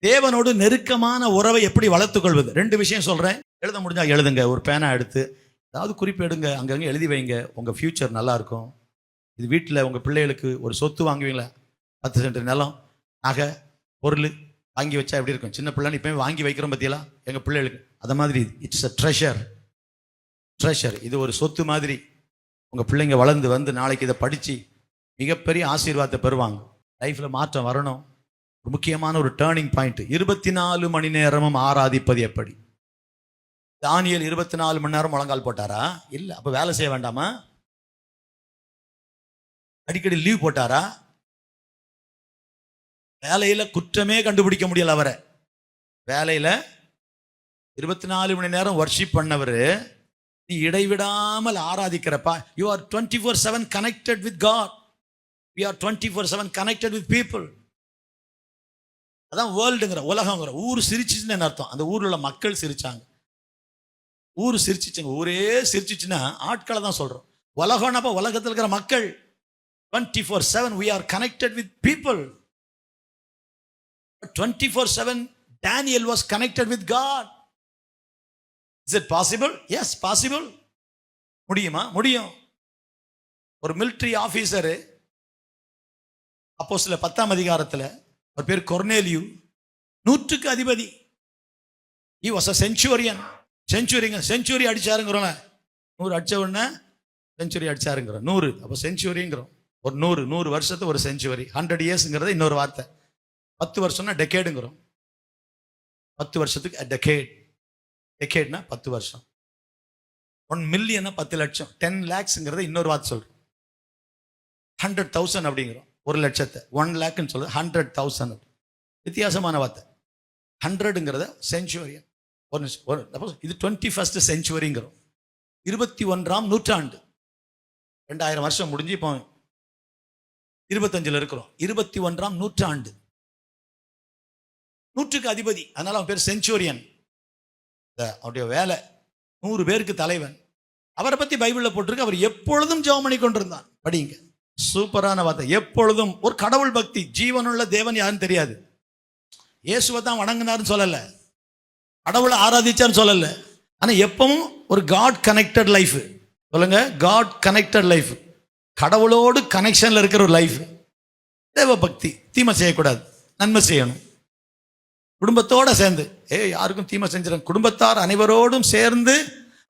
தேவனோடு நெருக்கமான உறவை எப்படி வளர்த்துக் கொள்வது? 2 விஷயம் சொல்றேன். எழுத முடிஞ்சா எழுதுங்க. ஒரு பேனா எடுத்து ஏதாவது குறிப்பு எடுங்க, அங்கங்க எழுதி வைங்க. உங்க ஃபியூச்சர் நல்லா இருக்கும். இது வீட்டில் உங்க பிள்ளைகளுக்கு ஒரு சொத்து வாங்குவீங்களா? 10 சென்ட் நிலம், நகை, பொருள் வாங்கி வச்சா எப்படி இருக்கும்? சின்ன பிள்ளைன்னு இப்பவே வாங்கி வைக்கிறோம் பத்தியெல்லாம் எங்க பிள்ளைகளுக்கு. அத மாதிரி இட்ஸ் அ ட்ரெஷர். இது ஒரு சொத்து மாதிரி. உங்க பிள்ளைங்க வளர்ந்து வந்து நாளைக்கு இதை படிச்சு மிகப்பெரிய ஆசீர்வாதத்தை பெறுவாங்க. லைஃப்ல மாற்றம் வரணும். ஒரு முக்கியமான ஒரு டேர்னிங் பாயிண்ட். 24 மணி நேரமும் ஆராதிப்பது எப்படி? தானியேல் 24 மணி நேரம் முழங்கால் போட்டாரா? இல்ல. அப்ப வேலை செய்ய வேண்டாமா? அடிக்கடி லீவ் போட்டாரா? வேலையில குற்றமே கண்டுபிடிக்க முடியல அவரை. வேலையில 24 மணி நேரம் வர்ஷிப் பண்ணவரு. நீ இடைவிடாமல் ஆராதிக்கிறப்பா. You are 24/7 connected with God. We are 24/7 connected with people. அதான் வேர்ல்டுங்கிற, உலகங்கிற. ஊர் சிரிச்சுன்னு அர்த்தம். அந்த ஊர்ல உள்ள மக்கள் சிரிச்சாங்க. ஊர் சிரிச்சுச்சுங்க. ஊரே சிரிச்சுச்சுன்னா ஆட்களை தான் சொல்றோம். உலகம்னா உலகத்தில் இருக்கிற மக்கள். 24/7 we are connected with people. 24/7 Daniel was connected with God. Is it possible? Yes, possible. முடியுமா? முடியும். ஒரு மிலிட்டரி ஆபீசர் அப்போஸ்தலர் 10ஆம் அதிகாரத்தில், ஒரு பேர் கொர்னேலியு, 100க்கு அதிபதி. He was a centurion. Century அடிச்சாருங்கிறோம். 100 அடிச்ச உடனே செஞ்சுரி அடிச்சாருங்கிறோம். 100 அப்போ செஞ்சுரிங்கிறோம். ஒரு 100 வருஷத்துக்கு ஒரு செஞ்சுரி. 100 இயர்ஸ்ங்கிறது இன்னொரு வார்த்தை. 10 வருஷம்னா டெக்கேடுங்கிறோம். 10 வருஷத்துக்கு டெக்கேட்னா 10 வருஷம். 1 மில்லியன்னா 10 லட்சம். 10 lakhsங்கிறத இன்னொரு வார்த்தை சொல்றோம். 100,000 அப்படிங்கிறோம். 1 லட்சத்தை 1 lakhன்னு சொல்றது 100,000. வித்தியாசமான வார்த்தை. 100ங்கிறத செஞ்சுரியன். இது 21st செஞ்சுரிங்கிறோம். 21ஆம் நூற்றாண்டு. 2000 வருஷம் முடிஞ்சு இப்போ 25ல் இருக்கிறோம். 21ஆம் நூற்றாண்டு. 100க்கு அதிபதி. அதனால அவன் பேர் செஞ்சுரியன். அவருடைய வேலை 100 பேருக்கு தலைவன். அவரை பத்தி பைபிள்ல போட்டிருக்கு. அவர் எப்பொழுதும் ஜெபம் பண்ணி கொண்டிருந்தான். படிங்க. சூப்பரான வார்த்தை. எப்பொழுதும். ஒரு கடவுள் பக்தி. ஜீவனுள்ள தேவன் யாருன்னு தெரியாது. இயேசுவை தான் வணங்கினார்னு சொல்லல, கடவுளை ஆராதிச்சான்னு சொல்லல. ஆனா எப்பவும் ஒரு காட் கனெக்டட் லைஃப். சொல்லுங்க, காட் கனெக்டட் லைஃப். கடவுளோடு கனெக்ஷன்ல இருக்கிற ஒரு லைஃப். தேவ பக்தி. தீமை செய்யக்கூடாது, நன்மை செய்யணும். குடும்பத்தோட சேர்ந்து, யாருக்கும் தீமை செஞ்சிடும். குடும்பத்தார் அனைவரோடும் சேர்ந்து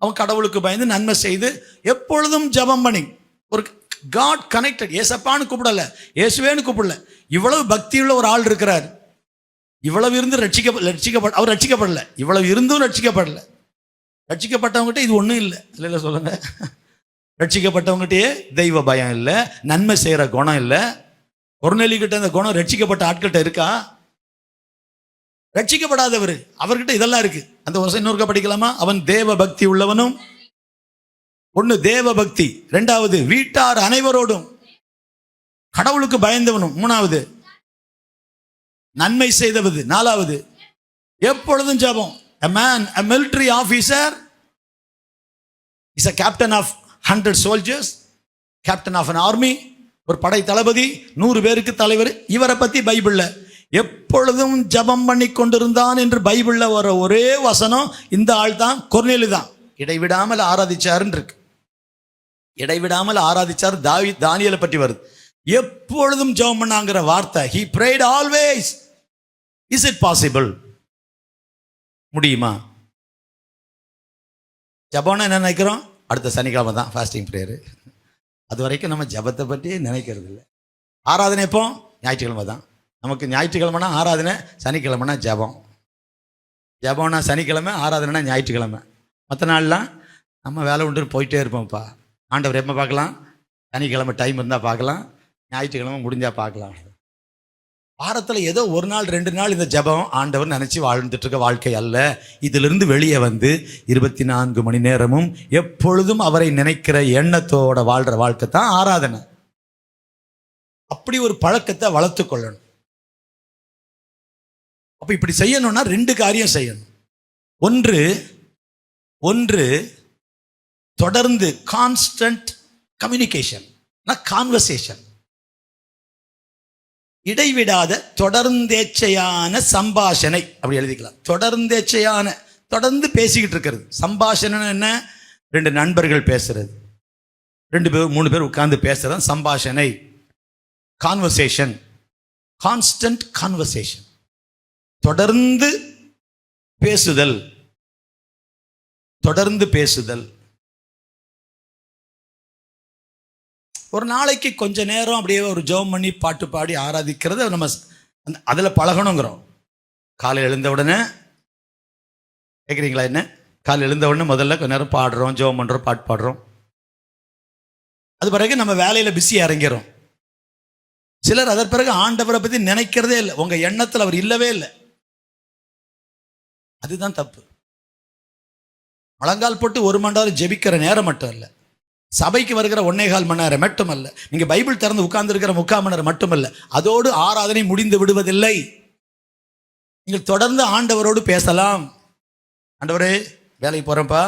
அவன் கடவுளுக்கு பயந்து நன்மை செய்து எப்பொழுதும் ஜெபம் பண்ணி ஒரு காட் கனெக்டட். ஏசப்பான்னு கூப்பிடல, இயேசுவேன்னு கூப்பிடல. இவ்வளவு பக்தியுள்ள ஒரு ஆள் இருக்கிறார். இவ்வளவு இருந்து அவர் ரட்சிக்கப்படல. இவ்வளவு இருந்தும் ரட்சிக்கப்படல. ரட்சிக்கப்பட்டவங்ககிட்ட இது ஒன்றும் இல்லை. இல்லை சொல்லுங்க. ரட்சிக்கப்பட்டவங்ககிட்டயே தெய்வ பயம் இல்லை, நன்மை செய்யற குணம் இல்லை. கொர்நேலியு கிட்ட இந்த குணம் ரட்சிக்கப்பட்ட ஆட்கிட்ட இருக்கா? ரட்சிக்கப்படாதவர், அவர்கிட்ட இதெல்லாம் இருக்கு. அந்த வருஷம் இன்னொருக்க படிக்கலாமா? அவன் தேவ பக்தி உள்ளவனும். 1 தேவ பக்தி, 2வது வீட்டார் அனைவரோடும் கடவுளுக்கு பயந்தவனும், 3வது நன்மை செய்தவது, 4வது எப்பொழுதும் ஜெபம். A man, a military officer is a captain of 100 soldiers, captain of an army. ஒரு படை தளபதி, 100 பேருக்கு தலைவர். இவரை பத்தி பைபிள்ல எப்பொழுதும் ஜெபம் பண்ணி கொண்டிருந்தான் என்று பைபிள்ல வர ஒரே வசனம் இந்த ஆள் தான், கொர்நேலியு தான். இடைவிடாமல் ஆராதிச்சாருன்னு இருக்கு. இடைவிடாமல் ஆராதிச்சார். தானியேலை பற்றி வருது. எப்பொழுதும் ஜெபம் பண்ணாங்கிற வார்த்தை. he prayed always. is it possible? முடியுமா? ஜெபம்னா என்ன நினைக்கிறோம்? அடுத்த சனிக்கிழமை தான் ஃபாஸ்டிங் ப்ரேயர். அது வரைக்கும் நம்ம ஜெபத்தை பற்றி நினைக்கிறது இல்லை. ஆராதனை எப்போ? ஞாயிற்றுக்கிழமை தான். நமக்கு ஞாயிற்றுக்கிழமைனா ஆராதனை, சனிக்கிழமைனா ஜெபம். ஜெபம்னா சனிக்கிழமை, ஆராதனைனா ஞாயிற்றுக்கிழமை. மற்ற நாள்லாம் நம்ம வேலை உண்டு போயிட்டே இருப்போம்ப்பா. ஆண்டவர் எப்போ பார்க்கலாம்? சனிக்கிழமை டைம் இருந்தால் பார்க்கலாம், ஞாயிற்றுக்கிழமை முடிஞ்சால் பார்க்கலாம். வாரத்தில் ஏதோ ஒரு நாள் 2 நாள் இந்த ஜெபம் ஆண்டவர் நினச்சி வாழ்ந்துட்டு இருக்க வாழ்க்கை அல்ல. இதிலிருந்து வெளியே வந்து 24 மணி நேரமும் எப்பொழுதும் அவரை நினைக்கிற எண்ணத்தோட வாழ்கிற வாழ்க்கை தான் ஆராதனை. அப்படி ஒரு பழக்கத்தை வளர்த்து கொள்ளணும். அப்ப இப்படி செய்யணும்னா 2 காரியம் செய்யணும். ஒன்று தொடர்ந்து கான்ஸ்டன்ட் கம்யூனிகேஷன், கான்வர்சேஷன். இடைவிடாத தொடர்ந்தேச்சையான சம்பாஷணை, அப்படி எழுதிக்கலாம். தொடர்ந்தேச்சையான, தொடர்ந்து பேசிக்கிட்டு இருக்கிறது. சம்பாஷணை என்ன? ரெண்டு நண்பர்கள் பேசுறது, 2 பேர் 3 பேர் உட்கார்ந்து பேசுறது சம்பாஷணை. கான்வர்சேஷன், கான்ஸ்டன்ட் கான்வர்சேஷன், தொடர்ந்து பேசுதல், தொடர்ந்து பேசுதல். ஒரு நாளைக்கு கொஞ்ச நேரம் அப்படியே ஒரு ஜெபம் பண்ணி பாட்டு பாடி ஆராதிக்கிறது நம்ம அதில் பழகணுங்கிறோம். காலை எழுந்த உடனே கேட்குறீங்களா என்ன? காலை எழுந்த உடனே முதல்ல கொஞ்ச நேரம் பாடுறோம், ஜெபம் பண்ணுறோம், பாட்டு பாடுறோம். அது பிறகு நம்ம வேலையில் பிஸியாக இறங்கிறோம். சிலர் அதற்கு பிறகு ஆண்டவரை பற்றி நினைக்கிறதே இல்லை. உங்கள் எண்ணத்தில் அவர் இல்லவே இல்லை. அதுதான் தப்பு. முழங்கால் போட்டு 1 மணி நேரம் ஜெபிக்கிற நேரம் மட்டும் இல்லை, சபைக்கு வருகிற 1.25 மணி நேரம் மட்டுமல்ல, நீங்கள் பைபிள் திறந்து உட்கார்ந்து இருக்கிற 3/4 மணி நேரம் மட்டுமல்ல, அதோடு ஆராதனை முடிந்து விடுவதில்லை. நீங்கள் தொடர்ந்து ஆண்டவரோடு பேசலாம். ஆண்டவரே, வேலைக்கு போகிறேன்ப்பா,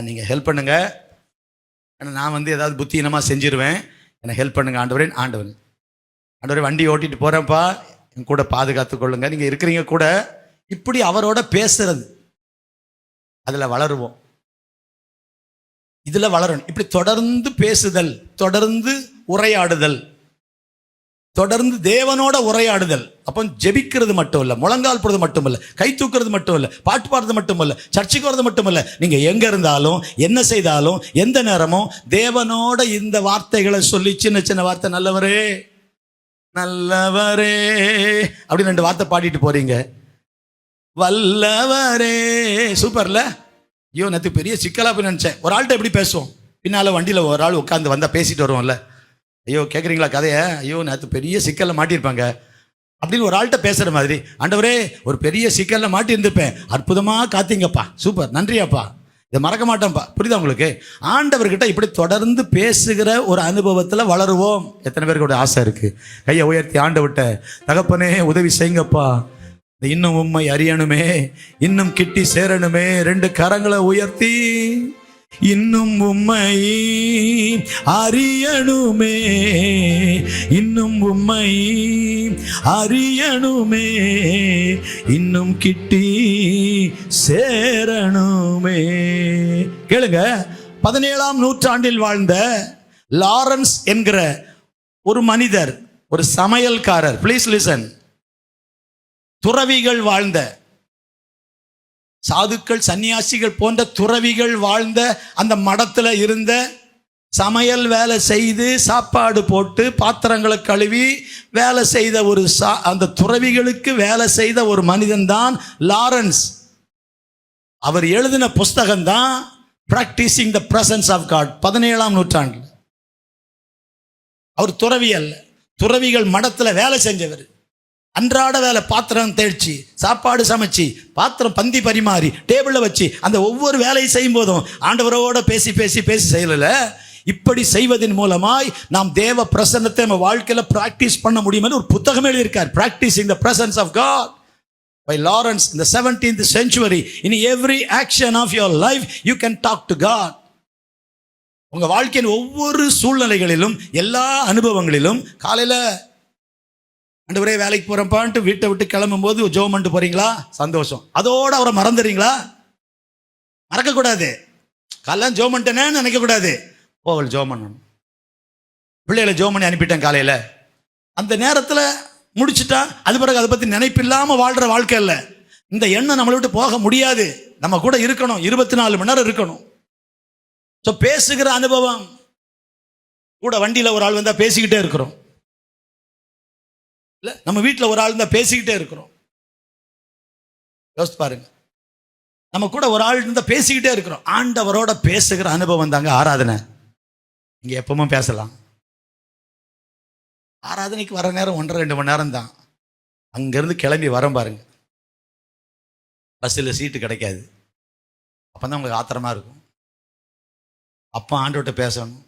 நீங்கள் ஹெல்ப் பண்ணுங்க, ஏன்னா நான் ஏதாவது புத்தியீனமாக செஞ்சிருவேன், எனக்கு ஹெல்ப் பண்ணுங்க ஆண்டவரே. ஆண்டவரே, வண்டி ஓட்டிட்டு போகிறேன்ப்பா, என் கூட பாதுகாத்து கொள்ளுங்க. நீங்கள் இருக்கிறீங்க கூட. இப்படி அவரோட பேசுறது, அதில் வளருவோம், இதில் வளரணும். இப்படி தொடர்ந்து பேசுதல், தொடர்ந்து உரையாடுதல், தொடர்ந்து தேவனோட உரையாடுதல். அப்போ ஜெபிக்கிறது மட்டும் இல்லை, முழங்கால் போடுறது மட்டும் இல்லை, கை தூக்குறது மட்டும் இல்லை, பாட்டு பாடுறது மட்டும் இல்லை, சர்ச்சைக்கு வர்றது மட்டும் இல்லை. நீங்கள் எங்கே இருந்தாலும் என்ன செய்தாலும் எந்த நேரமும் தேவனோட இந்த வார்த்தைகளை சொல்லி, சின்ன சின்ன வார்த்தை, நல்லவரே நல்லவரே அப்படின்னு 2 வார்த்தை பாடிட்டு போறீங்க. வல்லவரே, சூப்பர்ல. ஐயோ, நேற்று பெரிய சிக்கலா போய் நினைச்சேன். ஒரு ஆள்கிட்ட எப்படி பேசுவோம்? பின்னால வண்டியில் ஒரு ஆள் உட்காந்து வந்தா பேசிட்டு வருவோம்ல, ஐயோ கேட்குறீங்களா கதையை, ஐயோ நேற்று பெரிய சிக்கலில் மாட்டியிருப்பாங்க அப்படின்னு ஒரு ஆள்கிட்ட பேசுகிற மாதிரி, ஆண்டவரே ஒரு பெரிய சிக்கலில் மாட்டி இருந்திருப்பேன், அற்புதமாக காத்தீங்கப்பா, சூப்பர், நன்றியாப்பா, இதை மறக்க மாட்டேன்ப்பா. புரியுதா உங்களுக்கு? ஆண்டவர்கிட்ட இப்படி தொடர்ந்து பேசுகிற ஒரு அனுபவத்தில் வளருவோம். எத்தனை பேருக்கு ஆசை இருக்கு? கையை உயர்த்தி ஆண்டவர்கிட்ட, தகப்பனே உதவி செய்யுங்கப்பா, இன்னும் உம்மை அறியணுமே, இன்னும் கிட்டி சேரணுமே. 2 கரங்களை உயர்த்தி, இன்னும் உம்மை அறியணுமே, இன்னும் உம்மை அறியணுமே, இன்னும் கிட்டி சேரணுமே. கேளுங்க, 17ஆம் நூற்றாண்டில் வாழ்ந்த லாரன்ஸ் என்கிற ஒரு மனிதர், ஒரு சமையல்காரர், ப்ளீஸ் லிசன். துறவிகள் வாழ்ந்த, சாதுக்கள் சன்னியாசிகள் போன்ற துறவிகள் வாழ்ந்த அந்த மடத்தில் இருந்த, சமையல் வேலை செய்து சாப்பாடு போட்டு பாத்திரங்களை கழுவி வேலை செய்த ஒரு அந்த துறவிகளுக்கு வேலை செய்த ஒரு மனிதன் தான் லாரன்ஸ். அவர் எழுதின புஸ்தகம் தான் practising the presence of God. 17ஆம் நூற்றாண்டு. அவர் துறவி அல்ல, துறவிகள் மடத்தில் வேலை செஞ்சவர். அன்றாட வேலை, பாத்திரம் தேய்ச்சி, சாப்பாடு சமைச்சு, பாத்திரம் பந்தி பரிமாறி, டேபிளில் வச்சு, அந்த ஒவ்வொரு வேலையை செய்யும் போதும் ஆண்டவரோட பேசி பேசி பேசி செய்யல. இப்படி செய்வதன் மூலமாய் நாம் தேவ பிரசன்னத்தை நம்ம வாழ்க்கையில் பிராக்டிஸ் பண்ண முடியும். ஒரு புத்தகம் எழுதியிருக்கார், practising the presence of God by Lawrence in the 17th century. In every action of your life you can talk to God. உங்க வாழ்க்கையின் ஒவ்வொரு சூழ்நிலைகளிலும், எல்லா அனுபவங்களிலும், காலையில் ஆண்டவரே வேலைக்கு போகிறப்பான்ட்டு வீட்டை விட்டு கிளம்பும் போது ஜெபம் பண்ணிட்டு போறீங்களா? சந்தோஷம். அதோட அவரை மறந்துடுறீங்களா? மறக்கக்கூடாது. காலையில் ஜெபம் பண்ணிட்டேன்னு நினைக்கக்கூடாது. அவள் ஜெபம் பண்ணணும். பிள்ளைகளை ஜெபம் பண்ணி அனுப்பிட்டேன் காலையில், அந்த நேரத்தில் முடிச்சுட்டா அது பிறகு அதை பற்றி நினைப்பு இல்லாமல் வாழ்கிற வாழ்க்கை இல்லை. இந்த எண்ணம் நம்மளை விட்டு போக முடியாது. நம்ம கூட இருக்கணும், 24 மணி நேரம் இருக்கணும். ஸோ பேசுகிற அனுபவம். கூட வண்டியில் ஒரு ஆள் வந்தால் பேசிக்கிட்டே இருக்கிறோம், இல்லை நம்ம வீட்டில் ஒரு ஆள் இருந்தால் பேசிக்கிட்டே இருக்கிறோம். யோசித்து பாருங்க, நம்ம கூட ஒரு ஆள் இருந்தால் பேசிக்கிட்டே இருக்கிறோம். ஆண்டவரோட பேசுகிற அனுபவம் தாங்க ஆராதனை. இங்கே எப்பவும் பேசலாம். ஆராதனைக்கு வர நேரம் 1.5-2 மணி நேரம் தான். அங்கேருந்து கிளம்பி வரோம் பாருங்க, பஸ்ஸில் சீட்டு கிடைக்காது. அப்போ தான் உங்களுக்கு ஆத்திரமாக இருக்கும். அப்போ ஆண்டவர்கிட்ட பேசணும்.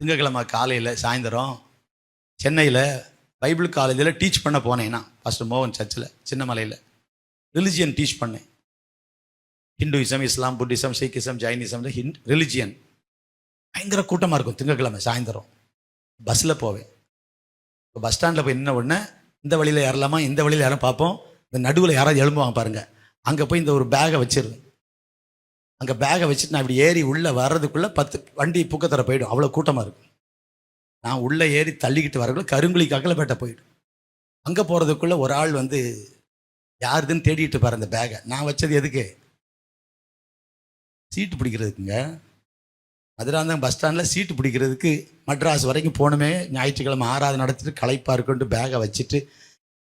திங்கட்கிழமை காலையில் சாயந்தரம் சென்னையில் பைபிள் காலேஜில் டீச் பண்ண போனேன்னா, பாஸ்டர் மோகன் சர்ச்சில் சின்னமலையில் ரிலிஜியன் டீச் பண்ணேன். ஹிந்துயிசம், இஸ்லாம், புத்திசம், சீக்கிசம், ஜைனிசம், ரிலிஜியன். பயங்கர கூட்டமாக இருக்கும். திங்கட்கிழமை சாயந்தரம் பஸ்ஸில் போவேன். இப்போ பஸ் ஸ்டாண்டில் போய் நின்ன உடனே இந்த வழியில் ஏறலாமா, இந்த வழியில் யாரும் பார்ப்போம், இந்த நடுவில் யாராவது எழும்புவாங்க பாருங்கள். அங்கே போய் இந்த ஒரு பேகை வச்சிருது. அங்கே பேகை வச்சுட்டு நான் இப்படி ஏறி உள்ளே வர்றதுக்குள்ளே 10 வண்டி பூக்கத்தர போயிடும், அவ்வளோ கூட்டமாக இருக்கும். நான் உள்ளே ஏறி தள்ளிக்கிட்டு வரக்குள்ள கருங்குழி கக்கலைப்பேட்டை போயிடும். அங்கே போகிறதுக்குள்ளே ஒரு ஆள் வந்து யாருதுன்னு தேடிட்டு பாரு அந்த பேகை. நான் வச்சது எதுக்கு? சீட்டு பிடிக்கிறதுக்குங்க. மதுராந்தகம் பஸ் ஸ்டாண்டில் சீட்டு பிடிக்கிறதுக்கு மெட்ராஸ் வரைக்கும் போகணுமே. ஞாயிற்றுக்கிழமை ஆராதனை நடத்திட்டு களைப்பாக இருக்குன்ட்டு பேகை வச்சுட்டு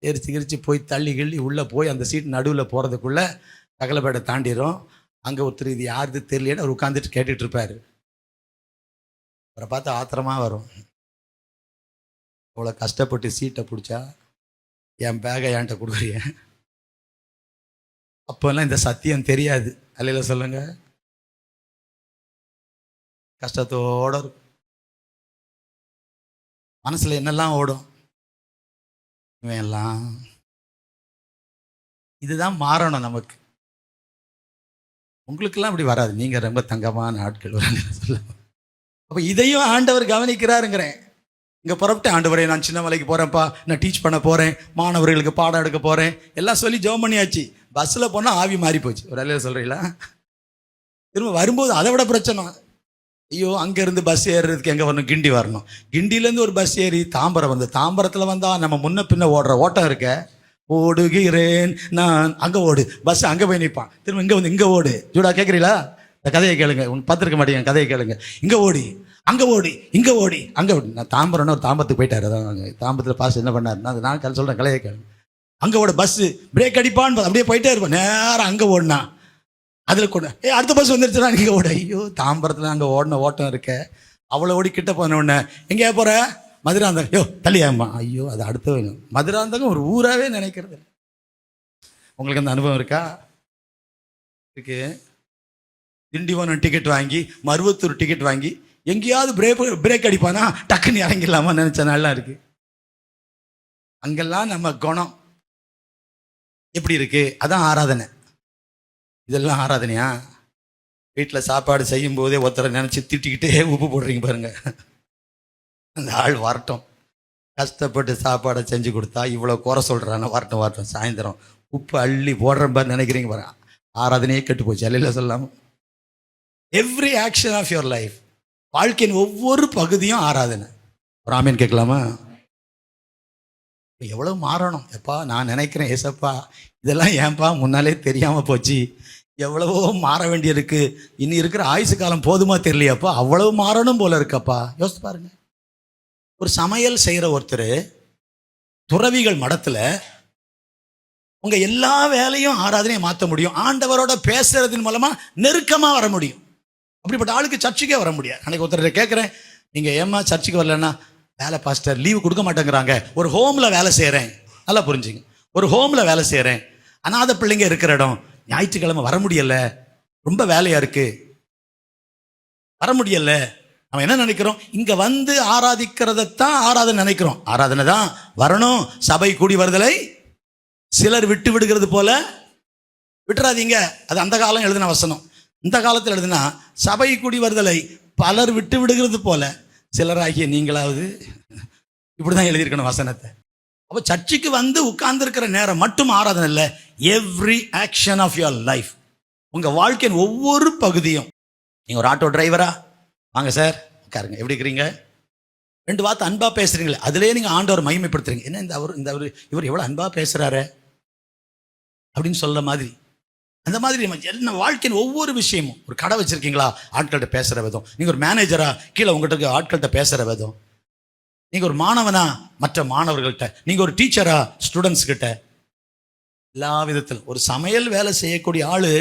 எரிச்சு போய் தள்ளி கிள்ளி உள்ளே போய் அந்த சீட்டு நடுவில் போகிறதுக்குள்ளே கக்கலைப்பேட்டை தாண்டிடும். அங்கே ஒருத்தர் இது யாருது தெரியலேன்னு அவர் உட்காந்துட்டு கேட்டுட்டு இருப்பார். அவரை பார்த்து ஆத்திரமாக வரும். அவ்வளோ கஷ்டப்பட்டு சீட்டை பிடிச்சா என் பேகை என்கிட்ட கொடுக்குறிய. அப்போல்லாம் இந்த சத்தியம் தெரியாது. அல்லையில சொல்லுங்க. கஷ்டத்தோட இருக்கும். மனசுல என்னெல்லாம் ஓடும், இவன் எல்லாம். இதுதான் மாறணும் நமக்கு. உங்களுக்கெல்லாம் அப்படி வராது, நீங்க ரொம்ப தங்கமான ஆட்கள் சொல்லுங்க. அப்ப இதையும் ஆண்டவர் கவனிக்கிறாருங்கிறேன். இங்கே புறப்பட்டு ஆண்டவரே நான் சின்ன மலைக்கு போகிறேன்ப்பா, நான் டீச் பண்ண போகிறேன், மாணவர்களுக்கு பாடம் எடுக்க போகிறேன் எல்லாம் சொல்லி ஜெபம் பண்ணியாச்சு. பஸ்ஸில் போனால் ஆவி மாறி போச்சு. ஒரு அலையில சொல்கிறீங்களா? திரும்ப வரும்போது அதை விட பிரச்சனை. ஐயோ, அங்கேருந்து பஸ் ஏறுறதுக்கு எங்கே வரணும்? கிண்டி வரணும். கிண்டிலேருந்து ஒரு பஸ் ஏறி தாம்பரம் வந்து, தாம்பரத்தில் வந்தால் நம்ம முன்ன பின்ன ஓடுற ஓட்டம் இருக்க, ஓடுகிறேன் நான், அங்கே ஓடு பஸ், அங்கே போய் நிற்பான். திரும்ப இங்கே வந்து இங்கே ஓடு. ஜூடா கேட்குறீங்களா? இந்த கதையை கேளுங்க, பார்த்துருக்க மாட்டேங்க, கதையை கேளுங்க. இங்கே ஓடி அங்கே ஓடி இங்கே ஓடி அங்கே ஓடி. நான் தாம்பரம்னு ஒரு தாம்பரத்துக்கு போயிட்டாரு. அதான் தாம்பரத்தில் பாஸ் என்ன பண்ணாருன்னா, அது நான் சொல்கிறேன், கலையை கேளுங்க. அங்கே ஓட பஸ்ஸு பிரேக் அடிப்பான்னு அப்படியே போயிட்டே இருப்பேன். நேரம் அங்கே ஓடினா அதில் கொண்டு அடுத்த பஸ் வந்துருச்சுன்னா இங்கே ஓட. ஐயோ, தாம்பரத்தில் அங்கே ஓடின ஓட்டம் இருக்க. அவ்வளோ ஓடி கிட்ட போன உடனே எங்கேயா போகிற? மதுராந்தகம். ஐயோ தள்ளியாம்மா. ஐயோ, அது அடுத்த வேணும். மதுராந்தகம் ஒரு ஊராகவே நினைக்கிறது. உங்களுக்கு அந்த அனுபவம் இருக்கா? இருக்கு. திண்டிவனம் டிக்கெட் வாங்கி, மருவத்தூர் டிக்கெட் வாங்கி, எங்கேயாவது பிரேக் அடிப்பானா டக்குன்னு இறங்கிடலாமா நினைச்ச நாள்லாம் இருக்கு. அங்கெல்லாம் நம்ம குணம் எப்படி இருக்கு? அதான் ஆராதனை. இதெல்லாம் ஆராதனையா? வீட்டில் சாப்பாடு செய்யும் போதே ஒருத்தரை நினைச்சு திட்டிக்கிட்டே உப்பு போடுறீங்க பாருங்க. அந்த ஆள் வரட்டும், கஷ்டப்பட்டு சாப்பாடை செஞ்சு கொடுத்தா இவ்வளோ குறை சொல்கிறாங்க, வரட்டும் சாயந்தரம் உப்பு அள்ளி போடுற மாதிரி நினைக்கிறீங்க பாருங்க. ஆராதனையே கெட்டு போச்சு. அல்லையில சொல்லாமல் every action of your life, வாழ்க்கையின் ஒவ்வொரு பகுதியும் ஆராதனை. ஒரு ஆமீன் கேட்கலாமா? எவ்வளவு மாறணும் எப்பா. நான் நினைக்கிறேன், ஏசப்பா இதெல்லாம் ஏன்பா முன்னாலே தெரியாமல் போச்சு, எவ்வளவோ மாற வேண்டியிருக்கு, இன்னும் இருக்கிற ஆயுசு காலம் போதுமா தெரியலையாப்பா, அவ்வளவு மாறணும் போல இருக்கப்பா. யோசித்து பாருங்க. ஒரு சமையல் செய்கிற ஒருத்தர் துறவிகள் மடத்தில் உங்க எல்லா வேலையும் ஆராதனையை மாற்ற முடியும். ஆண்டவரோட பேசுறதன் மூலமா நெருக்கமாக வர முடியும். அப்படிப்பட்ட ஆளுக்கு சர்ச்சுக்கே வர முடியாது. அன்னைக்கு ஒருத்தர் கேட்குறேன், நீங்கள் ஏமா சர்ச்சுக்கு வரலன்னா, வேலை பாஸ்டர் லீவு கொடுக்க மாட்டேங்கிறாங்க. ஒரு ஹோமில் வேலை செய்கிறேன். நல்லா புரிஞ்சுங்க, ஒரு ஹோமில் வேலை செய்கிறேன், அனாதை பிள்ளைங்க இருக்கிற இடம், ஞாயிற்றுக்கிழமை வர முடியல, ரொம்ப வேலையாக இருக்கு, வர முடியல. நம்ம என்ன நினைக்கிறோம்? இங்கே வந்து ஆராதிக்கிறதான் ஆராதனை நினைக்கிறோம். ஆராதனை தான் வரணும். சபை கூடி வருதலை சிலர் விட்டு விடுகிறது போல விட்டுறாதீங்க. அது அந்த காலம் எழுதின வசனம். இந்த காலத்தில் எழுதுனா, சபை கூடி வருதலை பலர் விட்டு விடுகிறது போல சிலராகிய நீங்களாவது. இப்படிதான் எழுதியிருக்கணும் வசனத்தை. அப்போ சர்ச்சுக்கு வந்து உட்கார்ந்து இருக்கிற நேரம் மட்டும் ஆராதனை இல்லை. Every action of your life, உங்க வாழ்க்கையின் ஒவ்வொரு பகுதியும். நீங்க ஒரு ஆட்டோ டிரைவரா, வாங்க சார் உட்காருங்க, எப்படி இருக்கிறீங்க, 2 வார்த்தை அன்பா பேசுறீங்களே, அதுலேயே நீங்க ஆண்டவர் மகிமைப்படுத்துறீங்க. என்ன இவர் எவ்வளவு அன்பா பேசுறாரு அப்படின்னு சொல்ற மாதிரி. அந்த மாதிரி நம்ம என்ன வாழ்க்கையின் ஒவ்வொரு விஷயமும். ஒரு கடை வச்சிருக்கீங்களா, ஆட்கள்கிட்ட பேசுகிற விதம். நீங்கள் ஒரு மேனேஜரா, கீழே உங்கள்கிட்ட ஆட்கள்கிட்ட பேசுகிற விதம். நீங்கள் ஒரு மாணவனா, மற்ற மாணவர்கள்ட்ட. நீங்கள் ஒரு டீச்சரா, ஸ்டூடெண்ட்ஸ் கிட்ட. எல்லா விதத்திலும் ஒரு சமையல் வேலை செய்யக்கூடிய ஆள்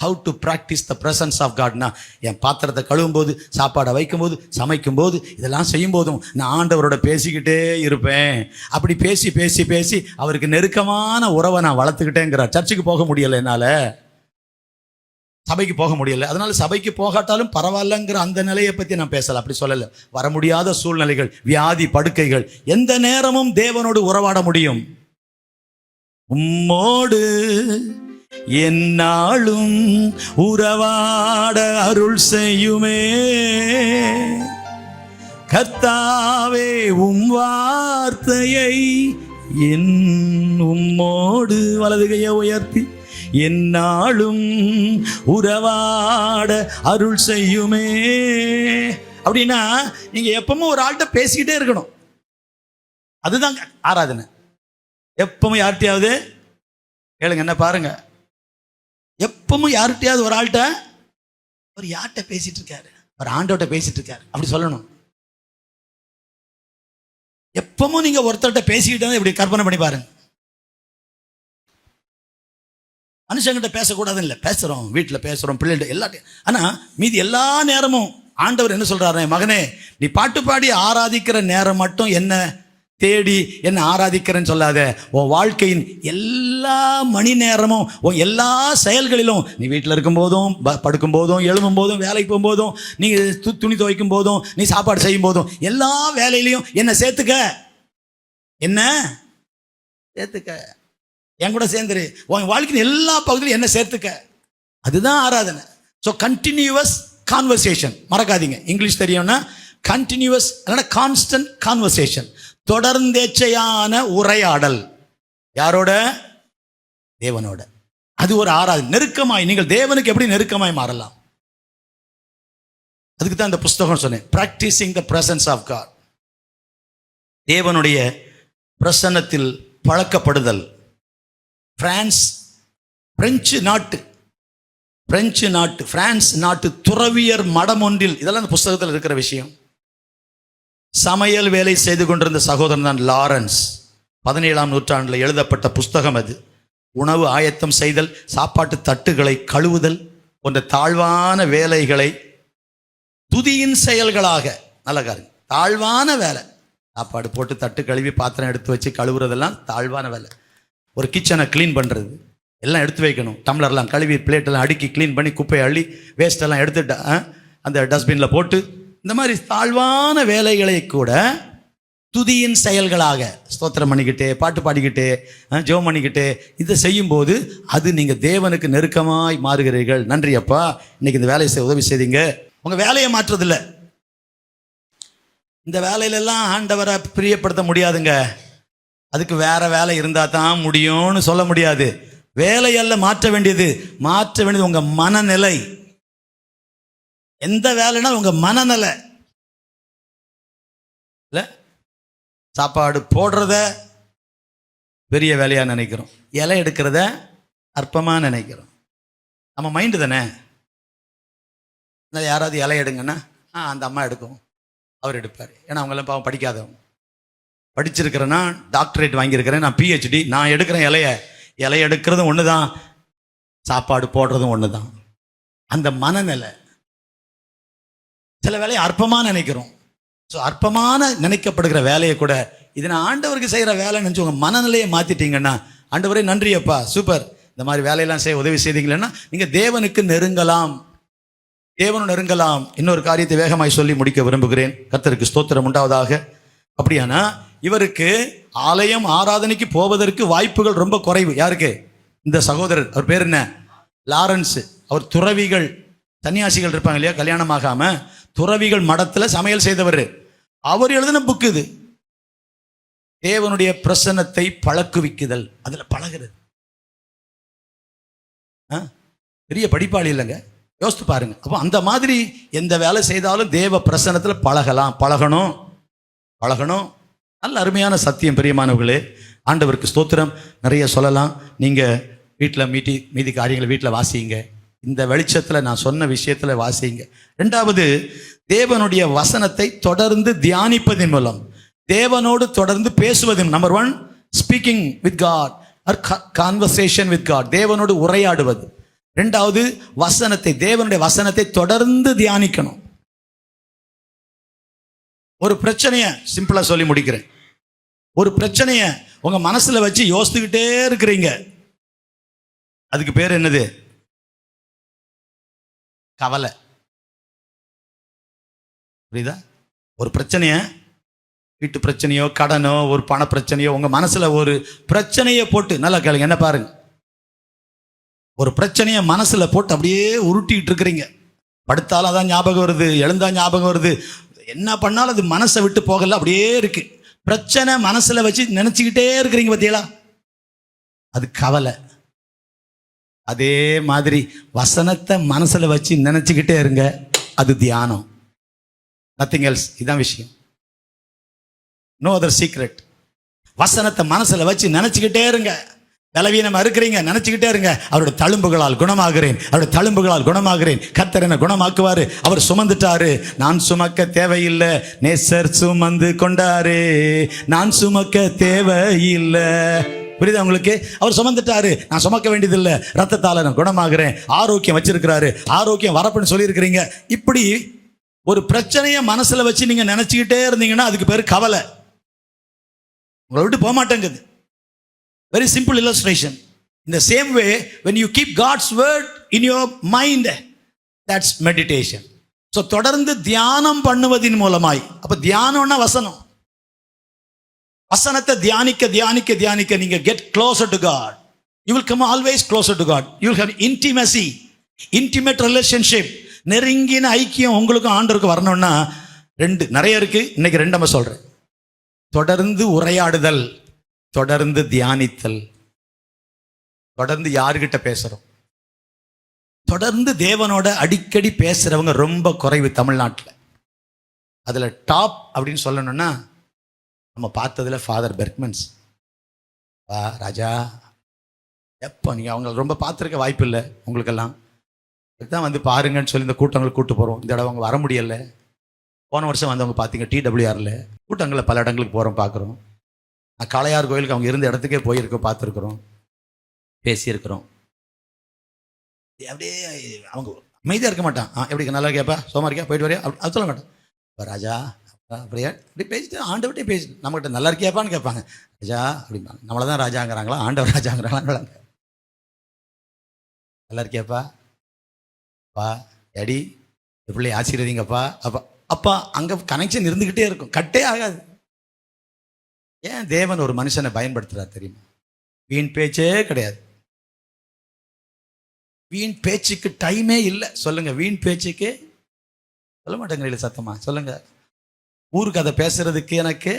how to practise the presence of காட்னா, என் பாத்திரத்தை கழுவும் போது, சாப்பாடை வைக்கும் போது, சமைக்கும் போது, இதெல்லாம் செய்யும் போதும் நான் ஆண்டவரோட பேசிக்கிட்டே இருப்பேன். அப்படி பேசி பேசி பேசி அவருக்கு நெருக்கமான உறவை நான் வளர்த்துக்கிட்டேங்கிறார். சர்ச்சுக்கு போக முடியலை, என்னால் சபைக்கு போக முடியலை, அதனால சபைக்கு போகாட்டாலும் பரவாயில்லங்கிற அந்த நிலையை பற்றி நான் பேசலை. அப்படி சொல்லலை. வர முடியாத சூழ்நிலைகள், வியாதி படுக்கைகள், எந்த நேரமும் தேவனோடு உறவாட முடியும். உம்மோடு என்னாலும் உறவாட அருள் செய்யுமே, கர்த்தாவே உம் வார்த்தையை என் உம்மோடு வலது கையை உயர்த்தி என்னாலும் உறவாட அருள் செய்யுமே. அப்படின்னா நீங்க எப்பவும் ஒரு ஆள்கிட்ட பேசிக்கிட்டே இருக்கணும். அதுதான் ஆராதனை. எப்பவும் யார்கிட்டயாவது கேளுங்க, என்ன பாருங்க, எப்பவும் யார்கிட்டயாவது ஒரு ஆள்கிட்ட ஒரு யார்கிட்ட பேசிட்டு இருக்காரு, ஒரு ஆண்டவர்கிட்ட பேசிட்டு இருக்காரு அப்படி சொல்லணும். எப்பவும் நீங்க ஒருத்தர்கிட்ட பேசிக்கிட்டு இப்படி கற்பனை பண்ணி பாருங்க. மனுஷங்கிட்ட பேசக்கூடாதுன்னு இல்லை, பேசுறோம், வீட்டில் பேசுறோம், பிள்ளைகிட்ட எல்லாத்தையும். ஆனா மீதி எல்லா நேரமும் ஆண்டவர் என்ன சொல்றாரு, மகனே நீ பாட்டு பாடி ஆராதிக்கிற நேரம் மட்டும் என்ன தேடி என்ன ஆராதிக்கிறேன்னு சொல்லாத. உன் வாழ்க்கையின் எல்லா மணி நேரமும் உன் எல்லா செயல்களிலும், நீ வீட்டில் இருக்கும் போதும், படுக்கும் போதும், எழும்பும் போதும், வேலைக்கு போகும்போதும், நீ துணி துவைக்கும் போதும், நீ சாப்பாடு செய்யும் போதும், எல்லா வேலையிலையும் என்ன சேர்த்துக்க, என்ன சேர்த்துக்க, என் கூட சேர்ந்துரு. உன் வாழ்க்கையின் எல்லா பகுதியிலும் என்ன சேர்த்துக்க. அதுதான் ஆராதனை. So continuous conversation. மறக்காதீங்க, இங்கிலீஷ் தெரியும்னா கண்டினியூவஸ் இல்லைன்னா கான்ஸ்டன்ட் கான்வர்சேஷன், தொடர்ந்தேச்சையான உரையாடல். யாரோட? தேவனோட. அது ஒரு ஆராதனை. நெருக்கமாய் நீங்கள் தேவனுக்கு எப்படி நெருக்கமாய் மாறலாம், அதுக்கு தான் இந்த புஸ்தகம் சொன்னேன், practising the presence of God. தேவனுடைய பிரசன்னத்தில் பழக்கப்படுதல். பிரெஞ்சு நாட்டு துறவியர் மடம் ஒன்றில், இதெல்லாம் அந்த புஸ்தகத்தில் இருக்கிற விஷயம். சமையல் வேலை செய்து கொண்டிருந்த சகோதரன் தான் லாரன்ஸ். 17ஆம் நூற்றாண்டில் எழுதப்பட்ட புஸ்தகம் அது. உணவு ஆயத்தம் செய்தல், சாப்பாட்டு தட்டுகளை கழுவுதல் போன்ற தாழ்வான வேலைகளை துதியின் செயல்களாக, நல்ல காரியம், தாழ்வான வேலை. சாப்பாடு போட்டு தட்டு கழுவி பாத்திரம் எடுத்து வச்சு கழுவுறதெல்லாம் தாழ்வான வேலை. ஒரு கிச்சனை க்ளீன் பண்ணுறது, எல்லாம் எடுத்து வைக்கணும், டம்ளர்லாம் கழுவி பிளேட்டெல்லாம் அடுக்கி க்ளீன் பண்ணி குப்பையை அள்ளி வேஸ்டெல்லாம் எடுத்து அந்த டஸ்ட்பினில் போட்டு, இந்த மாதிரி தாழ்வான வேலைகளை கூட துதியின் செயல்களாக ஸ்தோத்திரம் பண்ணிக்கிட்டே, பாட்டு பாடிக்கிட்டே, ஜெபம் பண்ணிக்கிட்டே இதை செய்யும்போது அது நீங்கள் தேவனுக்கு நெருக்கமாய் மாறுகிறீர்கள். நன்றி அப்பா, இன்னைக்கு இந்த வேலையை உதவி செய்தீங்க. உங்கள் வேலையை மாற்றுறதில்ல, இந்த வேலையிலெல்லாம் ஆண்டவரை பிரியப்படுத்த முடியாதுங்க. அதுக்கு வேற வேலை இருந்தால் தான் முடியும்னு சொல்ல முடியாது. வேலையல்ல மாற்ற வேண்டியது உங்க மனநிலை. எந்த வேலைனா உங்க மனநிலை இல்ல. சாப்பாடு போடுறத பெரிய வேலையா நினைக்கிறோம், இலை எடுக்கிறத அற்பமா நினைக்கிறோம். நம்ம மைண்டு தானே. யாராவது இலை எடுங்கன்னா அந்த அம்மா எடுக்கும், அவர் எடுப்பார். ஏன்னா அவங்கெல்லாம் பாவம் படிக்காதவங்க. படிச்சிருக்கிறேன்னா டாக்டரேட் வாங்கியிருக்கிறேன், நான் PhD, நான் எடுக்கிறேன் இலை எடுக்கிறதும் ஒன்று தான், சாப்பாடு போடுறதும் ஒன்று தான். அந்த மனநிலை. சில வேலையை அற்பமாக நினைக்கிறோம். ஸோ அற்பமான நினைக்கப்படுகிற வேலையை கூட இது நான் ஆண்டவருக்கு செய்கிற வேலைன்னு நினச்சி உங்கள் மனநிலையை மாற்றிட்டீங்கன்னா, ஆண்டவரே நன்றி அப்பா, சூப்பர், இந்த மாதிரி வேலையெல்லாம் செய்ய உதவி செய்தீங்களன்னா நீங்கள் தேவனுக்கு நெருங்கலாம். இன்னொரு காரியத்தை வேகமாய் சொல்லி முடிக்க விரும்புகிறேன். கர்த்தருக்கு ஸ்தோத்திரம் உண்டாவதாக. அப்படியானா இவருக்கு ஆலயம் ஆராதனைக்கு போவதற்கு வாய்ப்புகள் ரொம்ப குறைவு. யாருக்கு? இந்த சகோதரர். அவர் பேர் என்ன? லாரன்ஸ். அவர் துறவிகள், சன்னியாசிகள் இருப்பாங்க இல்லையா, கல்யாணம் ஆகாம துறவிகள் மடத்தில் சமையல் செய்தவர். அவர் எழுதின புக்கு இது, தேவனுடைய பிரசன்னத்தை பழக்குவிக்குதல். அதில் பழகிறது. பெரிய படிப்பாளி இல்லைங்க, யோசித்து பாருங்க. அப்போ அந்த மாதிரி எந்த வேலை செய்தாலும் தேவ பிரசன்னத்தில் பழகணும். நல்ல அருமையான சத்தியம் பிரியமானவர்களே. ஆண்டவருக்கு ஸ்தோத்திரம். நிறைய சொல்லலாம். நீங்கள் வீட்டில் மீதி காரியங்களை வீட்டில் வாசிங்க. இந்த வெளிச்சத்தில் நான் சொன்ன விஷயத்தில் வாசிங்க. ரெண்டாவது, தேவனுடைய வசனத்தை தொடர்ந்து தியானிப்பதன் மூலம், தேவனோடு தொடர்ந்து பேசுவதன். Number 1, speaking with God or conversation with God, தேவனோடு உரையாடுவது. ரெண்டாவது, தேவனுடைய வசனத்தை தொடர்ந்து தியானிக்கணும். ஒரு பிரச்சனையை சிம்பிளா சொல்லி முடிக்கிறேன். ஒரு பிரச்சனையை உங்க மனசுல வச்சு யோசித்துக்கிட்டே இருக்கிறீங்க, அதுக்கு பேர் என்னது? கவலை. புரியுதா? ஒரு பிரச்சனைய, வீட்டு பிரச்சனையோ, கடனோ, ஒரு பண பிரச்சனையோ, உங்க மனசுல ஒரு பிரச்சனையை போட்டு, நல்லா கேளுங்க, என்ன பாருங்க, ஒரு பிரச்சனையை மனசுல போட்டு அப்படியே உருட்டிட்டு இருக்கிறீங்க. படுத்தாலும் அதான் ஞாபகம் வருது, எழுந்தா ஞாபகம் வருது, என்ன பண்ணாலும் அது மனசை விட்டு போகல, அப்படியே இருக்கு. பிரச்சனை மனசுல வச்சு நினைச்சுக்கிட்டே இருக்கிறீங்க பார்த்தீங்களா, அது கவலை. அதே மாதிரி வசனத்தை மனசுல வச்சு நினைச்சுக்கிட்டே இருங்க, அது தியானம். Nothing else. இதுதான் விஷயம். No other secret. வசனத்தை மனசுல வச்சு நினைச்சுக்கிட்டே இருங்க. பலவீனமா இருக்கிறீங்க, நினைச்சுக்கிட்டே இருங்க, அவருடைய தழும்புகளால் குணமாகிறேன், அவருடைய தழும்புகளால் குணமாகிறேன். கர்த்தர் என்ன குணமாக்குவாரு. அவர் சுமந்துட்டாரு, நான் சுமக்க தேவையில்லை, நேசர் சுமந்து கொண்டாரு, நான் சுமக்க தேவையில்லை. புரியுதா உங்களுக்கு? அவர் சுமந்துட்டாரு, நான் சுமக்க வேண்டியதில்லை, ரத்தத்தால நான் குணமாகிறேன், ஆரோக்கியம் வச்சிருக்கிறாரு, ஆரோக்கியம் வரப்புன்னு சொல்லியிருக்கிறீங்க. இப்படி ஒரு பிரச்சனையை மனசுல வச்சு நீங்க நினைச்சுக்கிட்டே இருந்தீங்கன்னா அதுக்கு பேர் கவலை. உங்களை விட்டு போக மாட்டேங்குது. Very simple illustration. In the same way, when you keep God's word in your mind, that's meditation. So தொடர்ந்து தியானம் பண்ணுவதின் மூலமாய், அப்ப தியானம்னா வசனம், வசனத்தை தியானிக்க தியானிக்க தியானிக்க நீங்க get closer to God. You will come always closer to God. You will have intimacy, intimate relationship. நெருங்கின ஐக்கியம் உங்களுக்கும் ஆண்டவருக்கும் வரணும்னா நிறைய இருக்கு. இன்னைக்கு ரெண்டு நம்ம சொல்றேன். தொடர்ந்து உரையாடுதல், தொடர்ந்து தியானித்தல். தொடர்ந்து யாருகிட்ட பேசுறோம்? தொடர்ந்து தேவனோட அடிக்கடி பேசுறவங்க ரொம்ப குறைவு தமிழ்நாட்டில். அதுல டாப் அப்படின்னு சொல்லணும்னா நம்ம பார்த்ததுல ஃபாதர் பெர்க்மன்ஸ். வா ராஜா, எப்போ நீங்க அவங்க ரொம்ப பார்த்துருக்க வாய்ப்பு இல்லை உங்களுக்கெல்லாம். இதுதான் வந்து பாருங்கன்னு சொல்லி இந்த கூட்டங்களுக்கு கூட்டு போறோம். இந்த இடம் அவங்க வர முடியல. போன வருஷம் வந்தவங்க பார்த்தீங்க TWRல கூட்டங்களில் பல இடங்களுக்கு போகிறோம், பார்க்குறோம். காளையார் கோயிலுக்கு அவங்க இருந்த இடத்துக்கே போயிருக்கோம், பார்த்துருக்குறோம், பேசியிருக்கிறோம். அப்படியே அவங்க அமைதியாக இருக்க மாட்டான். எப்படி நல்லா இருக்கியாப்பா, சோமா இருக்கியா, போயிட்டு வரையா, அது சொல்ல மாட்டான். இப்போ ராஜா அப்படியே இப்படி பேசிட்டு ஆண்டவர்கிட்டே பேசி நம்மகிட்ட நல்லா இருக்கியாப்பான்னு கேட்பாங்க. ராஜா அப்படிம்பாங்க. நம்மளை தான் ராஜாங்கிறாங்களா, ஆண்டவர் ராஜாங்கிறாங்களா? நல்லா இருக்கியாப்பா, அப்பா எடி எப்படி ஆசீர்வதிங்கப்பா. அப்பா அப்பா அங்கே கனெக்ஷன் இருந்துக்கிட்டே இருக்கும், கட்டே ஆகாது. ஏன் தேவன் ஒரு மனுஷனை பயன்படுத்துறார் தெரியுமா? வீண் பேச்சே கிடையாது. வீண் பேச்சுக்கு டைமே இல்லை. சொல்லுங்க, வீண் பேச்சுக்கு சொல்ல மாட்டேங்கிறீங்களா? சத்தமா சொல்லுங்க. ஊருக்கு அதை பேசுறதுக்கு எனக்கு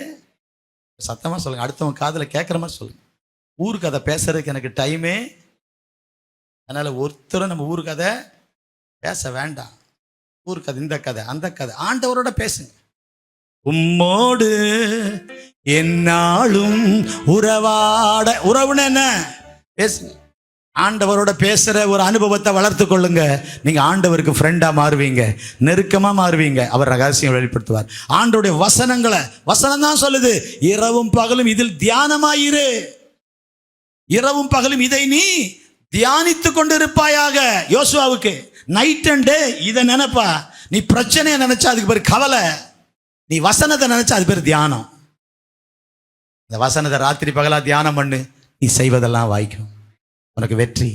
சத்தமா சொல்லுங்க, அடுத்தவங்க காதில் கேட்குற மாதிரி சொல்லுங்க. ஊருக்கு அதை பேசுறதுக்கு எனக்கு டைமே. அதனால ஒருத்தரும் நம்ம ஊருக்கு அதை பேச வேண்டாம். ஊருக்கு அது இந்த கதை அந்த கதை, ஆண்டவரோட பேசுங்க. உம்மோடு என்னாலும் உறவாட, உறவுன்னு என்ன பேசுங்க. ஆண்டவரோட பேசுற ஒரு அனுபவத்தை வளர்த்து கொள்ளுங்க. நீங்க ஆண்டவருக்கு ஃப்ரெண்டா மாறுவீங்க, நெருக்கமா மாறுவீங்க. அவர் ரகசியம் வெளிப்படுத்துவார். ஆண்டவருடைய வசனங்களை, வசனம் தான் சொல்லுது, இரவும் பகலும் இதில் தியானமாயிரு. இரவும் பகலும் இதை நீ தியானித்து கொண்டு இருப்பாயாக. யோசுவாவுக்கு நைட் அண்ட் டே இதை நினைப்பா. நீ பிரச்சனையை நினைச்சா அதுக்கு பேர் கவலை, நீ வசனத்தை நினைச்சா அது பேர் தியானம். இந்த வசனத்தை ராத்திரி பகலா தியானம் பண்ணு, நீ செய்வதெல்லாம் வாய்க்கும், உனக்கு வெற்றி.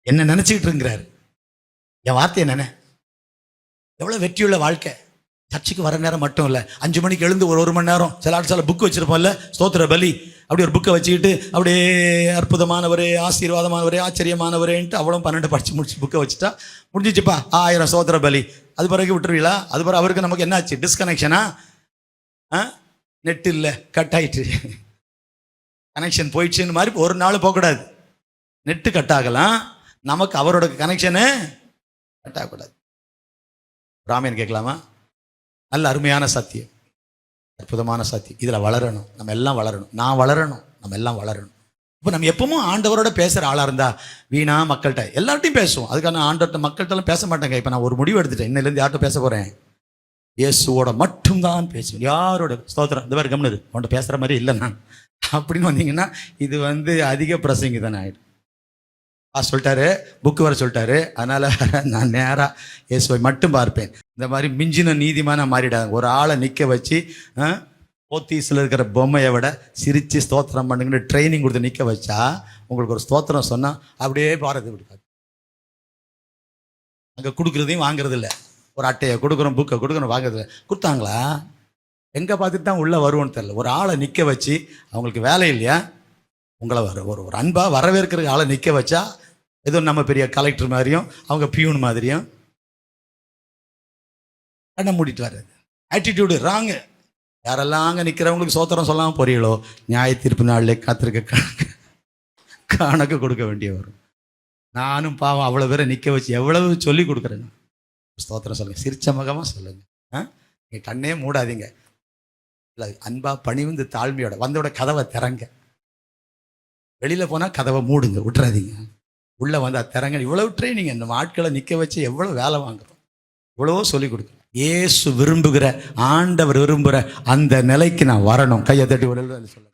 என்ன நினைச்சுக்கிட்டு இருக்கிறார்? என் வார்த்தையை நினை. எவ்வளவு வெற்றியுள்ள வாழ்க்கை. சர்ச்சுக்கு வர நேரம் மட்டும் இல்லை, 5 மணிக்கு எழுந்து ஒரு மணி நேரம் சில புக்கு வச்சிருப்போம்ல, ஸ்தோத்திர பலி, அப்படி ஒரு புக்கை வச்சுக்கிட்டு அப்படியே அற்புதமானவரே, ஆசீர்வாதமானவரே, ஆச்சரியமானவரேன்ட்டு அவ்வளோ 12 படிச்சு முடிச்சு புக்கை வச்சுட்டா முடிஞ்சிச்சுப்பா, 1000 ஸ்தோத்திர பலி. அது பிறகு விட்டுருவீங்களா? அது பிறகு அவருக்கு நமக்கு என்னாச்சு? டிஸ்கனெக்ஷனா? நெட் இல்லை, கட் ஆயிட்டு, கனெக்ஷன் போயிடுச்சுன்னு மாதிரி ஒரு நாள் போகக்கூடாது. நெட்டு கட் ஆகலாம், நமக்கு அவரோட கனெக்ஷனு கட் ஆகக்கூடாது. ராமன் கேட்கலாமா? நல்ல அருமையான சத்தியம், அற்புதமான சத்தியம். இதில் வளரணும், நம்ம எல்லாம் வளரணும், நான் வளரணும், நம்ம எல்லாம் வளரணும். இப்போ நம்ம எப்பவும் ஆண்டவரோட பேசுகிற ஆளாக இருந்தால் வீணா மக்கள்கிட்ட எல்லார்ட்டையும் பேசுவோம். அதுக்கான ஆண்டவர்கிட்ட மக்கள்கிட்டலாம் பேச மாட்டேங்க. இப்போ நான் ஒரு முடிவு எடுத்துட்டேன், இன்னிலேருந்து யார்கிட்ட பேச போகிறேன்? இயேசுவோட மட்டும்தான் பேசுவேன். யாரோட ஸ்தோத்திரம் இந்த மாதிரி கம்னு அவன்கிட்ட பேசுகிற மாதிரி இல்லை நான் அப்படின்னு வந்தீங்கன்னா இது அதிக பிரசங்கி தானே ஆகிடும். சொல்லிட்டாரு, புக்கு வர சொல்லிட்டாரு, அதனால் நான் நேராக இயேசுவை மட்டும் பார்ப்பேன். இந்த மாதிரி மிஞ்சின நீதிமான மாறிடாங்க. ஒரு ஆளை நிற்க வச்சு போத்தீஸில் இருக்கிற பொம்மையை விட சிரித்து ஸ்தோத்திரம் பண்ணுங்கன்னு ட்ரைனிங் கொடுத்து நிற்க வச்சா உங்களுக்கு ஒரு ஸ்தோத்திரம் சொன்னால் அப்படியே பாரதி கொடுக்காது. அங்கே கொடுக்குறதையும் வாங்குறது இல்லை. ஒரு அட்டையை கொடுக்குறோம், புக்கை கொடுக்குறோம், வாங்குறது இல்லை. கொடுத்தாங்களா? எங்கே பார்த்துட்டு தான் உள்ளே வருவோன்னு தெரியல. ஒரு ஆளை நிற்க வச்சு, அவங்களுக்கு வேலை இல்லையா, உங்களை ஒரு அன்பாக வரவேற்கிற ஆளை நிற்க வச்சா ஏதோ நம்ம பெரிய கலெக்டர் மாதிரியும் அவங்க பியூன் மாதிரியும் கண்ணை மூடிட்டு வர்றது. Attitude wrong. யாரெல்லாம் அங்கே நிற்கிறவங்களுக்கு சோத்திரம் சொல்லாமல் போறீங்களோ, நியாய தீர்ப்பு நாளில் காத்திருக்க கணக்கு கொடுக்க வேண்டிய வரும். நானும் பாவம் அவ்வளோ பேரை நிற்க வச்சு எவ்வளவு சொல்லி கொடுக்குறேங்க. ஸ்தோத்திரம் சொல்லுங்கள், சிரிச்ச முகமாக சொல்லுங்கள். நீங்கள் கண்ணே மூடாதீங்க. இல்லை, அன்பா பணிவுந்து தாழ்மையோட வந்தோட கதவை திறங்க. வெளியில் போனால் கதவை மூடுங்க, விட்டுறாதீங்க. உள்ளே வந்தால் திறங்க. இவ்வளவு ட்ரைனிங் இந்த ஆட்களை நிற்க வச்சு எவ்வளோ வேலை வாங்குறோம், இவ்வளவோ சொல்லிக் கொடுக்குறோம். இயேசு விரும்புகிற, ஆண்டவர் விரும்புகிற அந்த நிலைக்கு நான் வரணும். கையை தட்டி சொல்லுங்க.